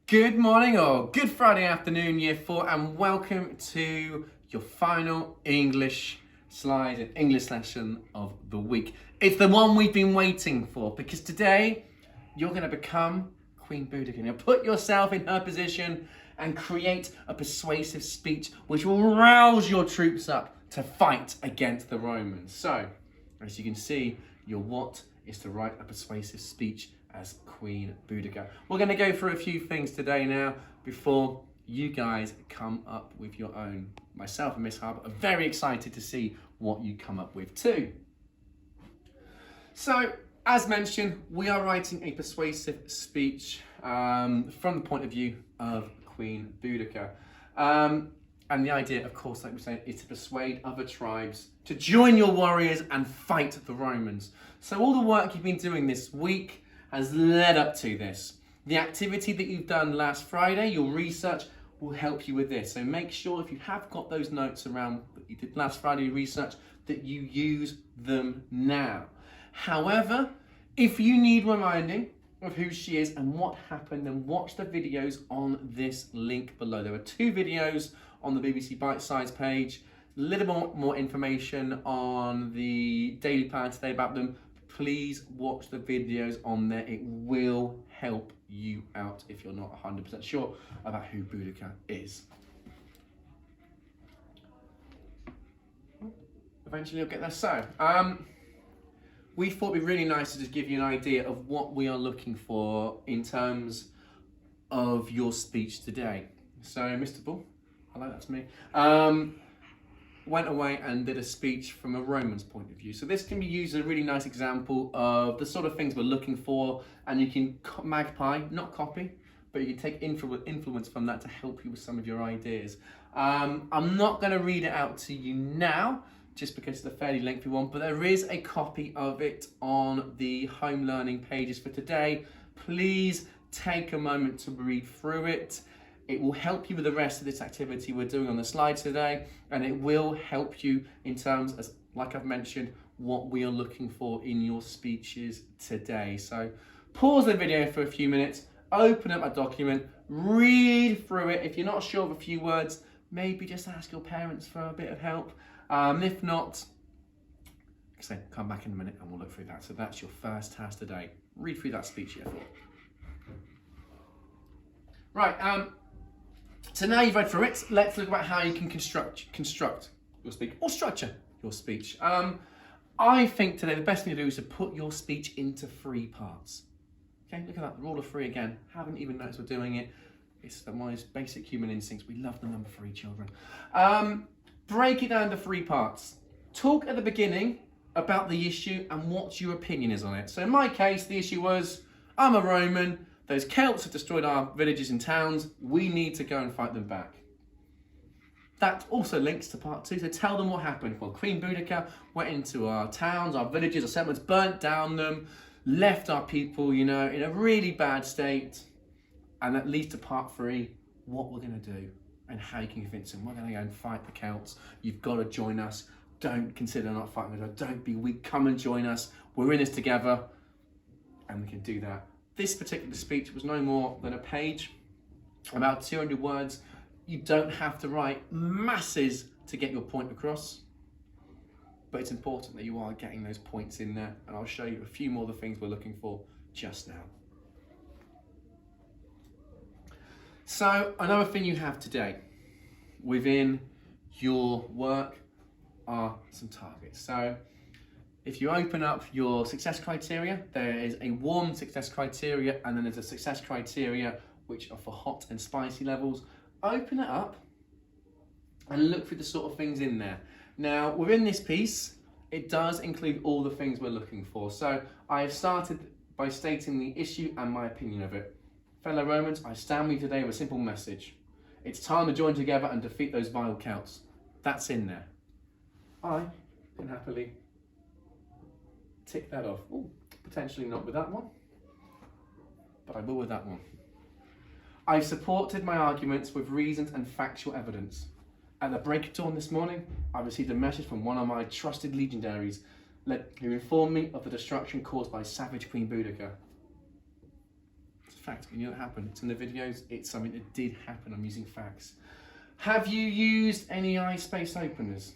Good morning or good Friday afternoon, Year 4, and welcome to your final English slide and English lesson of the week. It's the one we've been waiting for because today you're going to become Queen Boudica. You'll put yourself in her position and create a persuasive speech which will rouse your troops up to fight against the Romans. So, as you can see, your what is to write a persuasive speech as Queen Boudica. We're going to go through a few things today now before you guys come up with your own. Myself and Miss Harbour are very excited to see what you come up with too. So, as mentioned, we are writing a persuasive speech from the point of view of Queen Boudica. And the idea, of course, like we say, is to persuade other tribes to join your warriors and fight the Romans. So all the work you've been doing this week has led up to this. The activity that you've done last Friday, your research, will help you with this. So make sure if you have got those notes around that you did last Friday research, that you use them now. However, if you need reminding of who she is and what happened, then watch the videos on this link below. There are 2 videos on the BBC Bite Size page, a little more information on the daily plan today about them. Please watch the videos on there. It will help you out if you're not 100% sure about who Boudica is. Eventually you'll get there. So, we thought it'd be really nice to just give you an idea of what we are looking for in terms of your speech today. So, Mr. Bull, hello, that's me, went away and did a speech from a Roman's point of view. So this can be used as a really nice example of the sort of things we're looking for, and you can magpie, not copy, but you can take influence from that to help you with some of your ideas. I'm not going to read it out to you now, just because it's a fairly lengthy one, but there is a copy of it on the home learning pages for today. Please take a moment to read through it. It will help you with the rest of this activity we're doing on the slides today, and it will help you in terms, as like I've mentioned, what we are looking for in your speeches today. So pause the video for a few minutes, open up a document, read through it. If you're not sure of a few words, maybe just ask your parents for a bit of help. If not, come back in a minute and we'll look through that. So that's your first task today. Read through that speech here. Right, so now you've read through it, let's look about how you can construct your speech, or structure your speech. I think today the best thing to do is to put your speech into 3 parts. Okay, look at that, rule of 3 again. Haven't even noticed we're doing it. It's the most basic human instincts. We love the number 3, children. Break it down into 3 parts. Talk at the beginning about the issue and what your opinion is on it. So in my case, the issue was, I'm a Roman, those Celts have destroyed our villages and towns, we need to go and fight them back. That also links to part 2, so tell them what happened. Well, Queen Boudica went into our towns, our villages, our settlements, burnt down them, left our people, in a really bad state. And that leads to part 3, what we're going to do and how you can convince them. We're going to go and fight the Celts. You've got to join us. Don't consider not fighting with us. Don't be weak. Come and join us. We're in this together, and we can do that. This particular speech was no more than a page, about 200 words. You don't have to write masses to get your point across, but it's important that you are getting those points in there, and I'll show you a few more of the things we're looking for just now. So another thing you have today within your work are some targets. So if you open up your success criteria, there is a warm success criteria, and then there's a success criteria which are for hot and spicy levels. Open it up and look through the sort of things in there. Now, within this piece, it does include all the things we're looking for. So I have started by stating the issue and my opinion of it. Fellow Romans, I stand with you today with a simple message. It's time to join together and defeat those vile Celts. That's in there. I can happily tick that off. Ooh, potentially not with that one, but I will with that one. I've supported my arguments with reasons and factual evidence. At the break of dawn this morning, I received a message from one of my trusted legionaries who informed me of the destruction caused by savage Queen Boudica. fact, you know what happened? It's in the videos, it's something that did happen. I'm using facts. Have you used any iSpace openers?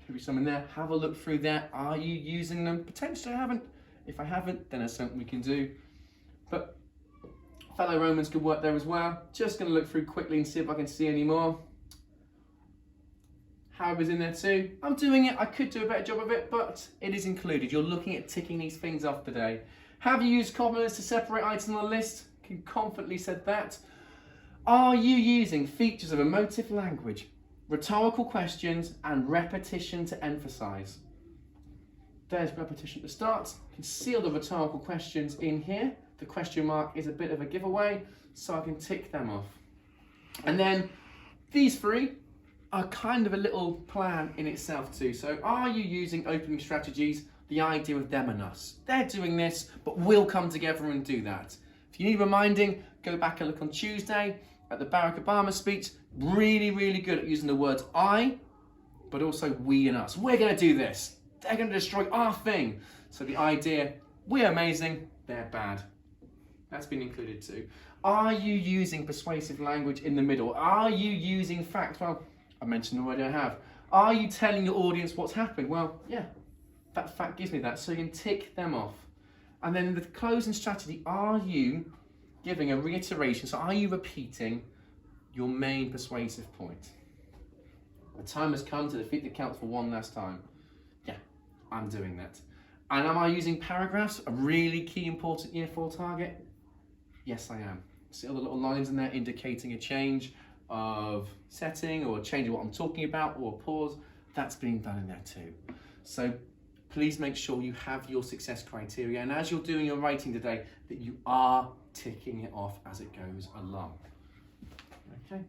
Could be some in there. Have a look through there. Are you using them? Potentially I haven't. If I haven't, then there's something we can do. But fellow Romans could work there as well. Just going to look through quickly and see if I can see any more. However's in there too. I'm doing it. I could do a better job of it, but it is included. You're looking at ticking these things off today. Have you used commas to separate items on the list? Can confidently said that. Are you using features of emotive language, rhetorical questions, and repetition to emphasize? There's repetition to start. You can see all the rhetorical questions in here. The question mark is a bit of a giveaway, so I can tick them off. And then these three are kind of a little plan in itself too. So are you using opening strategies, the idea of them and us? They're doing this, but we'll come together and do that. If you need reminding, go back and look on Tuesday at the Barack Obama speech. Really, really good at using the words I, but also we and us. We're gonna do this. They're gonna destroy our thing. So the idea, we're amazing, they're bad. That's been included too. Are you using persuasive language in the middle? Are you using fact? Well, I mentioned already I have. Are you telling your audience what's happening? Well, yeah, that fact gives me that. So you can tick them off. And then the closing strategy, are you giving a reiteration? So are you repeating your main persuasive point? The time has come to defeat the Celts for one last time. Yeah, I'm doing that. And am I using paragraphs? A really key important year 4 target? Yes, I am. See all the little lines in there indicating a change of setting or a change of what I'm talking about or a pause. That's being done in there too. So please make sure you have your success criteria, and as you're doing your writing today, that you are ticking it off as it goes along. Okay.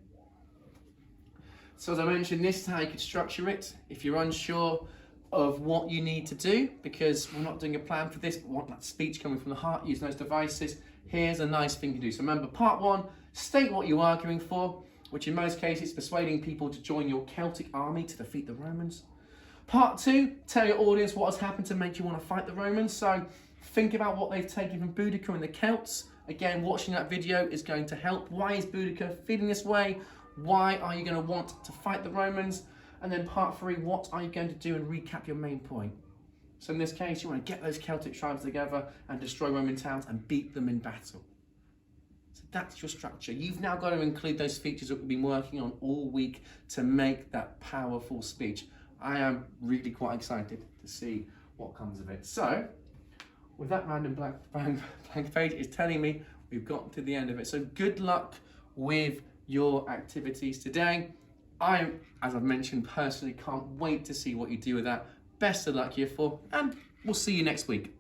So as I mentioned, this is how you could structure it. If you're unsure of what you need to do, because we're not doing a plan for this, but want that speech coming from the heart, using those devices, here's a nice thing to do. So remember, part 1, state what you're arguing for, which in most cases is persuading people to join your Celtic army to defeat the Romans. Part 2, tell your audience what has happened to make you want to fight the Romans. So think about what they've taken from Boudicca and the Celts. Again, watching that video is going to help. Why is Boudicca feeling this way? Why are you going to want to fight the Romans? And then part 3, what are you going to do and recap your main point? So in this case, you want to get those Celtic tribes together and destroy Roman towns and beat them in battle. So that's your structure. You've now got to include those features that we've been working on all week to make that powerful speech. I am really quite excited to see what comes of it. So, with that random blank page, it's telling me we've got to the end of it. So good luck with your activities today. I, as I've mentioned, personally can't wait to see what you do with that. Best of luck, year 4, and we'll see you next week.